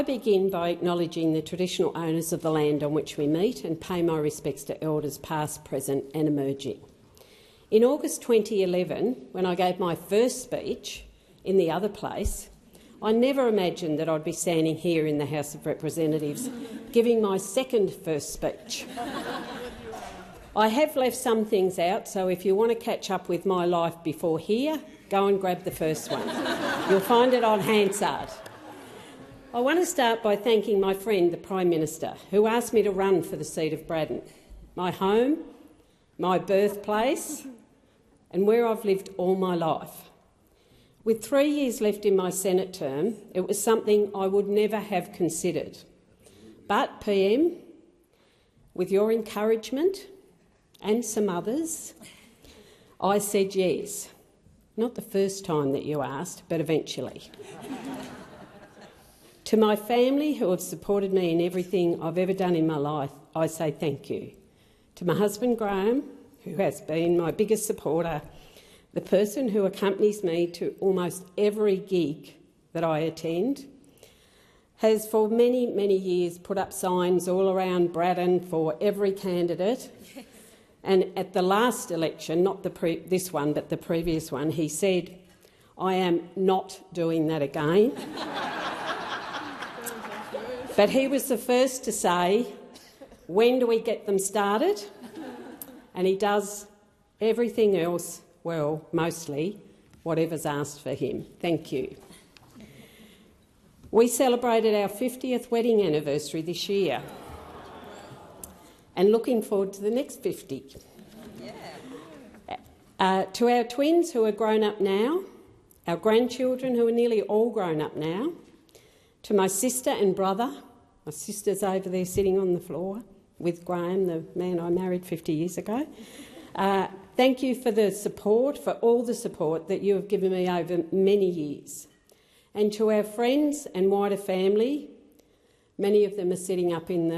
begin by acknowledging the traditional owners of the land on which we meet and pay my respects to elders past, present and emerging. In August 2011, when I gave my first speech in the other place, I never imagined that I'd be standing here in the House of Representatives giving my second first speech. I have left some things out, so if you want to catch up with my life before here, go and grab the first one. You'll find it on Hansard. I want to start by thanking my friend, the Prime Minister, who asked me to run for the seat of Braddon, my home, my birthplace and where I've lived all my life. With 3 years left in my Senate term, it was something I would never have considered. But, PM, with your encouragement and some others, I said yes. Not the first time that you asked, but eventually. To my family, who have supported me in everything I've ever done in my life, I say thank you. To my husband, Graham, who has been my biggest supporter, the person who accompanies me to almost every gig that I attend, has for many, many years put up signs all around Braddon for every candidate. Yes. And at the last election, not this one, but the previous one, he said, "I am not doing that again." But he was the first to say, "When do we get them started?" And he does everything else well, mostly, whatever's asked for him. Thank you. We celebrated our 50th wedding anniversary this year and looking forward to the next 50. To our twins who are grown up now, our grandchildren who are nearly all grown up now, to my sister and brother, my sister's over there sitting on the floor with Graham, the man I married 50 years ago. Thank you for the support, for all the support that you have given me over many years. And to our friends and wider family, many of them are sitting up in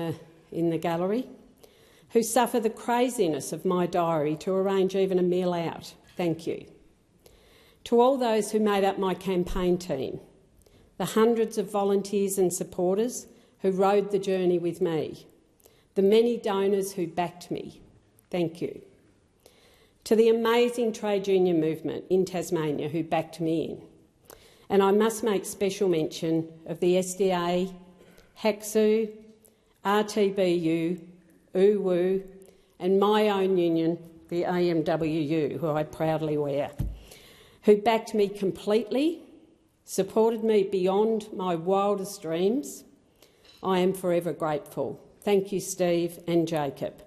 the gallery, who suffer the craziness of my diary to arrange even a meal out, thank you. To all those who made up my campaign team, the hundreds of volunteers and supporters who rode the journey with me, the many donors who backed me, thank you. To the amazing trade union movement in Tasmania who backed me in. And I must make special mention of the SDA, HACSU, RTBU, UWU and my own union, the AMWU, who I proudly wear, who backed me completely, supported me beyond my wildest dreams. I am forever grateful. Thank you, Steve and Jacob.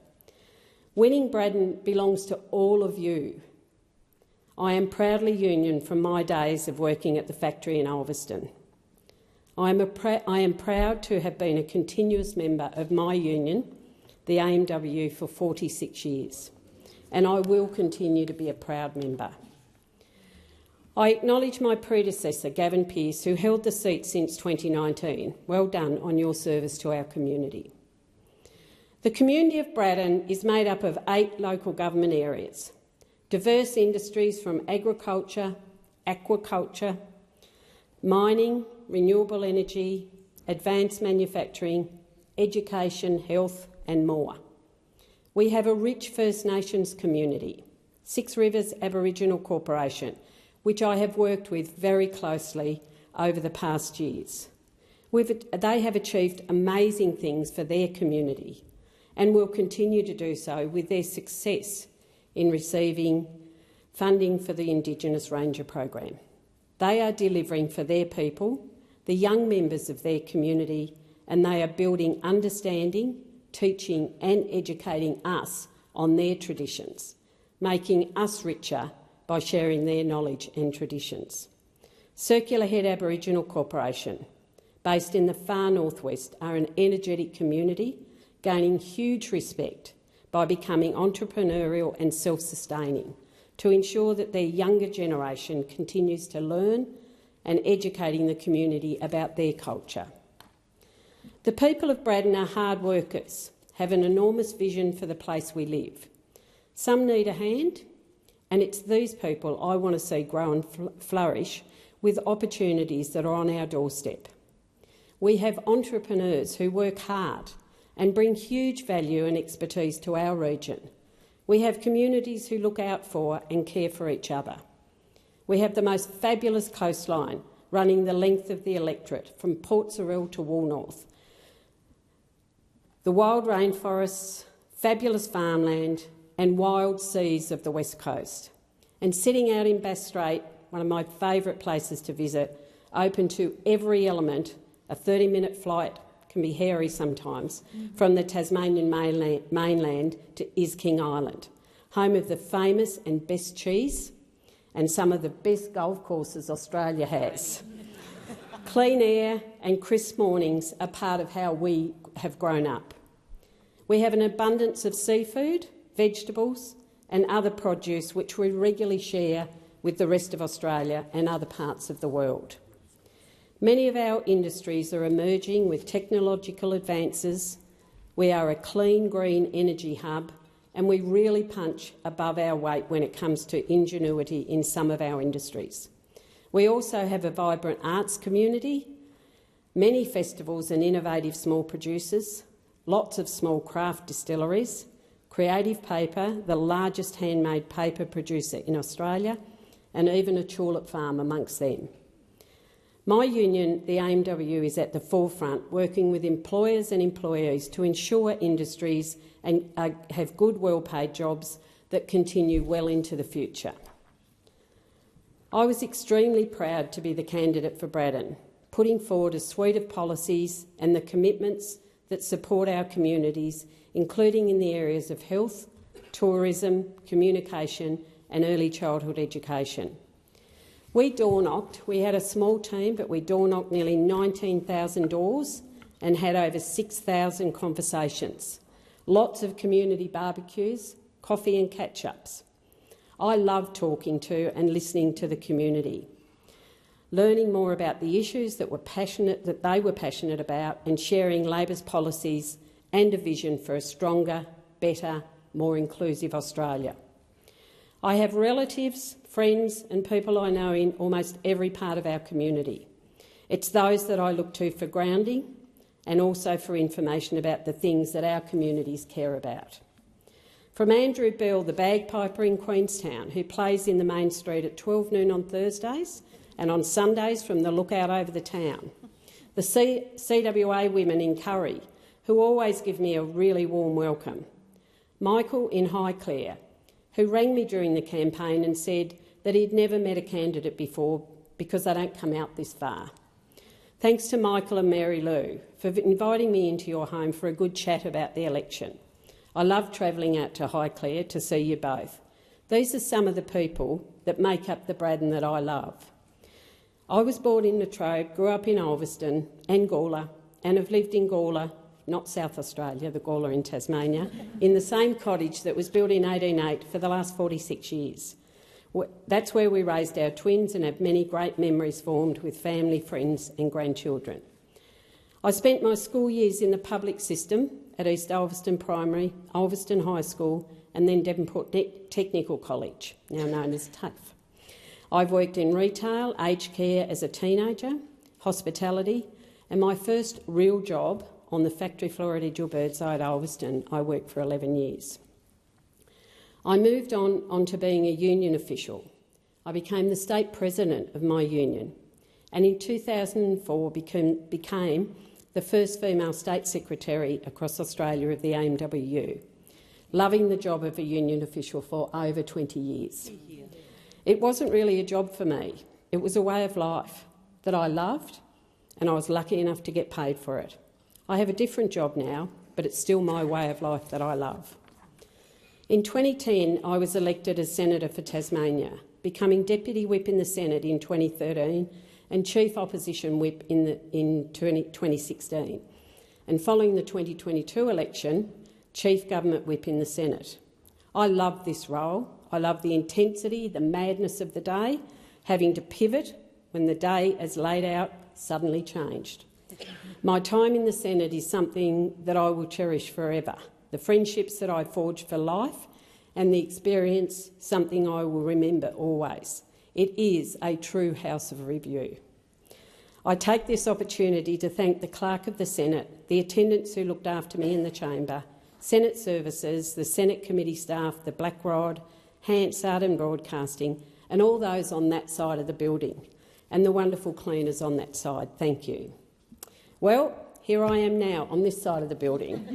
Winning Braddon belongs to all of you. I am proudly union from my days of working at the factory in Ulverston. I am proud to have been a continuous member of my union, the AMWU, for 46 years, and I will continue to be a proud member. I acknowledge my predecessor, Gavin Pearce, who held the seat since 2019. Well done on your service to our community. The community of Braddon is made up of 8 local government areas, diverse industries from agriculture, aquaculture, mining, renewable energy, advanced manufacturing, education, health and more. We have a rich First Nations community, Six Rivers Aboriginal Corporation, which I have worked with very closely over the past years. They have achieved amazing things for their community and will continue to do so with their success in receiving funding for the Indigenous Ranger program. They are delivering for their people, the young members of their community, and they are building understanding, teaching and educating us on their traditions, making us richer by sharing their knowledge and traditions. Circular Head Aboriginal Corporation, based in the far northwest, are an energetic community gaining huge respect by becoming entrepreneurial and self-sustaining to ensure that their younger generation continues to learn and educating the community about their culture. The people of Braddon are hard workers, have an enormous vision for the place we live. Some need a hand, and it's these people I want to see grow and flourish with opportunities that are on our doorstep. We have entrepreneurs who work hard and bring huge value and expertise to our region. We have communities who look out for and care for each other. We have the most fabulous coastline running the length of the electorate from Port Surrey to Woolnorth. The wild rainforests, fabulous farmland and wild seas of the West Coast. And sitting out in Bass Strait, one of my favourite places to visit, open to every element. A 30-minute flight can be hairy sometimes, from the Tasmanian mainland to Is King Island, home of the famous and best cheese and some of the best golf courses Australia has. Clean air and crisp mornings are part of how we have grown up. We have an abundance of seafood, vegetables and other produce which we regularly share with the rest of Australia and other parts of the world. Many of our industries are emerging with technological advances. We are a clean, green energy hub, and we really punch above our weight when it comes to ingenuity in some of our industries. We also have a vibrant arts community, many festivals and innovative small producers, lots of small craft distilleries, Creative Paper, the largest handmade paper producer in Australia, and even a tulip farm amongst them. My union, the AMW, is at the forefront, working with employers and employees to ensure industries have good, well-paid jobs that continue well into the future. I was extremely proud to be the candidate for Braddon, putting forward a suite of policies and the commitments that support our communities, including in the areas of health, tourism, communication and early childhood education. We door-knocked. We had a small team, but we door-knocked nearly 19,000 doors and had over 6,000 conversations. Lots of community barbecues, coffee and catch-ups. I love talking to and listening to the community, learning more about the issues that they were passionate about and sharing Labor's policies and a vision for a stronger, better, more inclusive Australia. I have relatives, friends and people I know in almost every part of our community. It's those that I look to for grounding and also for information about the things that our communities care about. From Andrew Bell, the bagpiper in Queenstown, who plays in the main street at 12 noon on Thursdays and on Sundays from the lookout over the town. The CWA women in Curry, who always give me a really warm welcome. Michael in Highclere, who rang me during the campaign and said that he'd never met a candidate before because they don't come out this far. Thanks to Michael and Mary Lou for inviting me into your home for a good chat about the election. I love travelling out to Highclere to see you both. These are some of the people that make up the Braddon that I love. I was born in Latrobe, grew up in Ulverston and Gawler, and have lived in Gawler, not South Australia, the Gawler in Tasmania, in the same cottage that was built in 1808 for the last 46 years. That's where we raised our twins and have many great memories formed with family, friends and grandchildren. I spent my school years in the public system at East Ulverston Primary, Ulverston High School and then Devonport Technical College, now known as TAFE. I've worked in retail, aged care as a teenager, hospitality and my first real job on the factory floor at Birdseye at Ulverston, I worked for 11 years. I moved on to being a union official. I became the state president of my union and in 2004 became the first female state secretary across Australia of the AMWU, loving the job of a union official for over 20 years. It wasn't really a job for me. It was a way of life that I loved and I was lucky enough to get paid for it. I have a different job now, but it's still my way of life that I love. In 2010, I was elected as Senator for Tasmania, becoming Deputy Whip in the Senate in 2013 and Chief Opposition Whip in 2016. And following the 2022 election, Chief Government Whip in the Senate. I love this role. I love the intensity, the madness of the day, having to pivot when the day as laid out suddenly changed. My time in the Senate is something that I will cherish forever. The friendships that I forged for life and the experience, something I will remember always. It is a true house of review. I take this opportunity to thank the Clerk of the Senate, the attendants who looked after me in the chamber, Senate services, the Senate committee staff, the Black Rod, Hansard and Broadcasting, and all those on that side of the building, and the wonderful cleaners on that side. Thank you. Well, here I am now on this side of the building.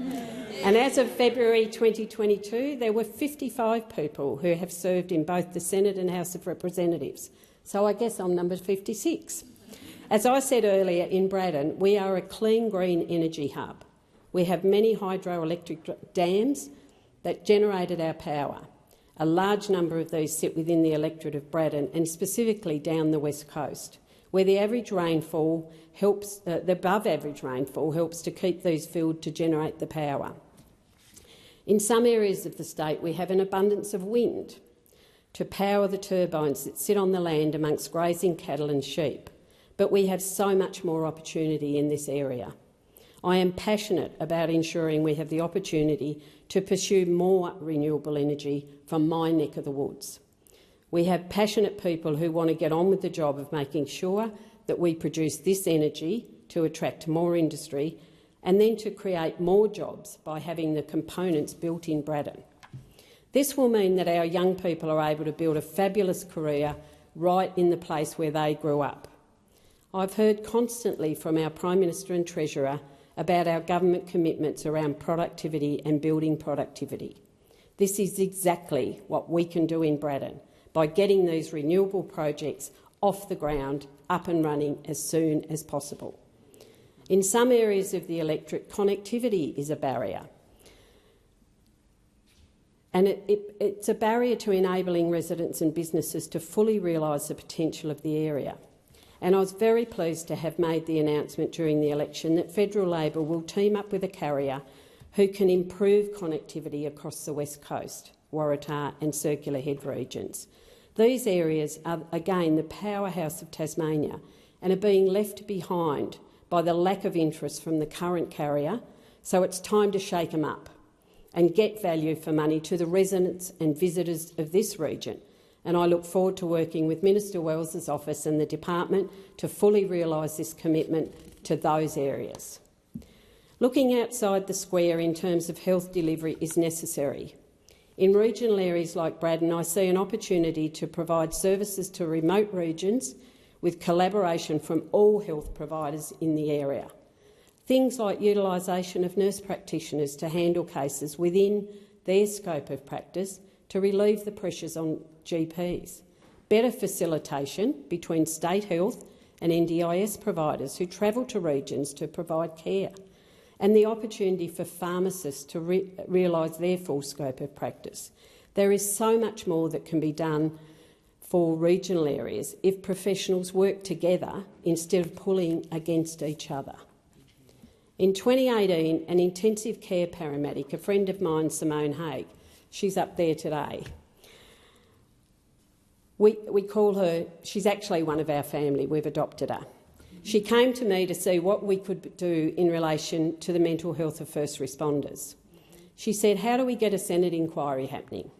And as of February 2022, there were 55 people who have served in both the Senate and House of Representatives. So I guess I'm number 56. As I said earlier, in Braddon, we are a clean green energy hub. We have many hydroelectric dams that generated our power. A large number of these sit within the electorate of Braddon and specifically down the west coast, where the average rainfall helps, the above average rainfall helps to keep these filled to generate the power. In some areas of the state, we have an abundance of wind to power the turbines that sit on the land amongst grazing cattle and sheep, but we have so much more opportunity in this area. I am passionate about ensuring we have the opportunity to pursue more renewable energy from my neck of the woods. We have passionate people who want to get on with the job of making sure that we produce this energy to attract more industry and then to create more jobs by having the components built in Braddon. This will mean that our young people are able to build a fabulous career right in the place where they grew up. I've heard constantly from our Prime Minister and Treasurer about our government commitments around productivity and building productivity. This is exactly what we can do in Braddon by getting these renewable projects off the ground, up and running as soon as possible. In some areas of the electorate, connectivity is a barrier. And it's a barrier to enabling residents and businesses to fully realise the potential of the area. And I was very pleased to have made the announcement during the election that Federal Labor will team up with a carrier who can improve connectivity across the West Coast, Waratah and Circular Head regions. These areas are, again, the powerhouse of Tasmania and are being left behind by the lack of interest from the current carrier, so it's time to shake them up and get value for money to the residents and visitors of this region. And I look forward to working with Minister Wells's office and the department to fully realise this commitment to those areas. Looking outside the square in terms of health delivery is necessary. In regional areas like Braddon, I see an opportunity to provide services to remote regions with collaboration from all health providers in the area. Things like utilisation of nurse practitioners to handle cases within their scope of practice to relieve the pressures on GPs, better facilitation between state health and NDIS providers who travel to regions to provide care, and the opportunity for pharmacists to realise their full scope of practice. There is so much more that can be done for regional areas if professionals work together instead of pulling against each other. In 2018, an intensive care paramedic, a friend of mine, Simone Haig, she's up there today. We call her, she's actually one of our family, we've adopted her. She came to me to see what we could do in relation to the mental health of first responders. She said, how do we get a Senate inquiry happening?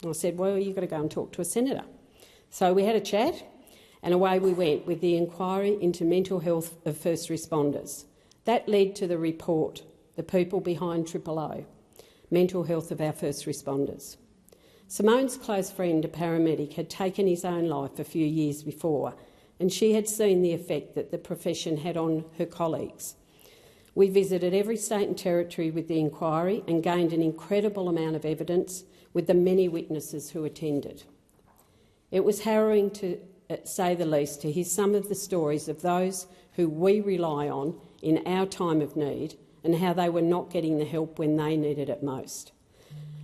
I said, well, you've got to go and talk to a senator. So we had a chat and away we went with the inquiry into mental health of first responders. That led to the report, The People Behind OOO, Mental Health of Our First Responders. Simone's close friend, a paramedic, had taken his own life a few years before, and she had seen the effect that the profession had on her colleagues. We visited every state and territory with the inquiry and gained an incredible amount of evidence with the many witnesses who attended. It was harrowing, to say the least, to hear some of the stories of those who we rely on in our time of need and how they were not getting the help when they needed it most.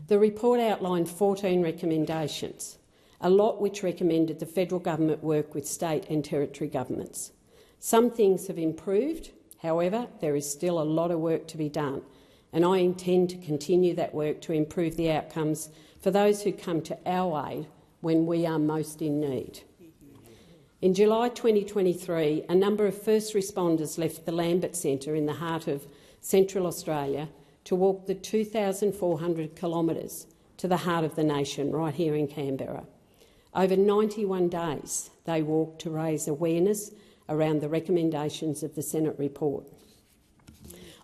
The report outlined 14 recommendations, a lot which recommended the federal government work with state and territory governments. Some things have improved, however, there is still a lot of work to be done, and I intend to continue that work to improve the outcomes for those who come to our aid when we are most in need. In July 2023, a number of first responders left the Lambert Centre in the heart of Central Australia to walk the 2,400 kilometres to the heart of the nation, right here in Canberra. Over 91 days they walked to raise awareness around the recommendations of the Senate report.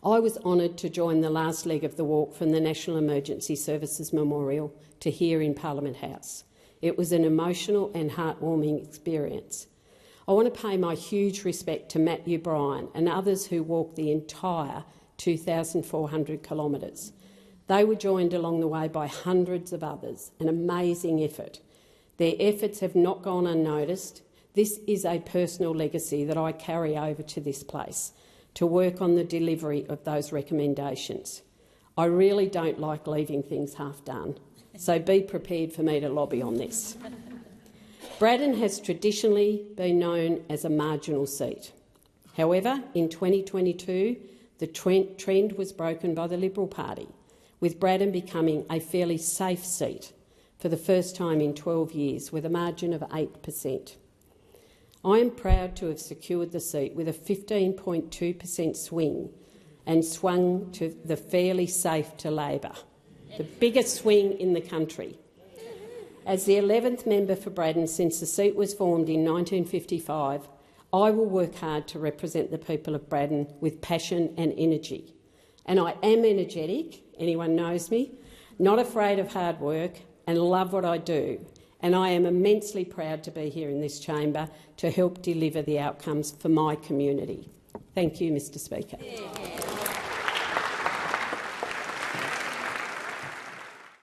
I was honoured to join the last leg of the walk from the National Emergency Services Memorial to here in Parliament House. It was an emotional and heartwarming experience. I want to pay my huge respect to Matthew Bryan and others who walked the entire 2,400 kilometres. They were joined along the way by hundreds of others, an amazing effort. Their efforts have not gone unnoticed. This is a personal legacy that I carry over to this place, to work on the delivery of those recommendations. I really don't like leaving things half done, so be prepared for me to lobby on this. Braddon has traditionally been known as a marginal seat. However, in 2022, the trend was broken by the Liberal Party, with Braddon becoming a fairly safe seat for the first time in 12 years, with a margin of 8%. I am proud to have secured the seat with a 15.2% swing and swung to the fairly safe to Labor, the biggest swing in the country. As the 11th member for Braddon since the seat was formed in 1955, I will work hard to represent the people of Braddon with passion and energy. And I am energetic, anyone knows me, not afraid of hard work and love what I do. And I am immensely proud to be here in this chamber to help deliver the outcomes for my community. Thank you, Mr Speaker.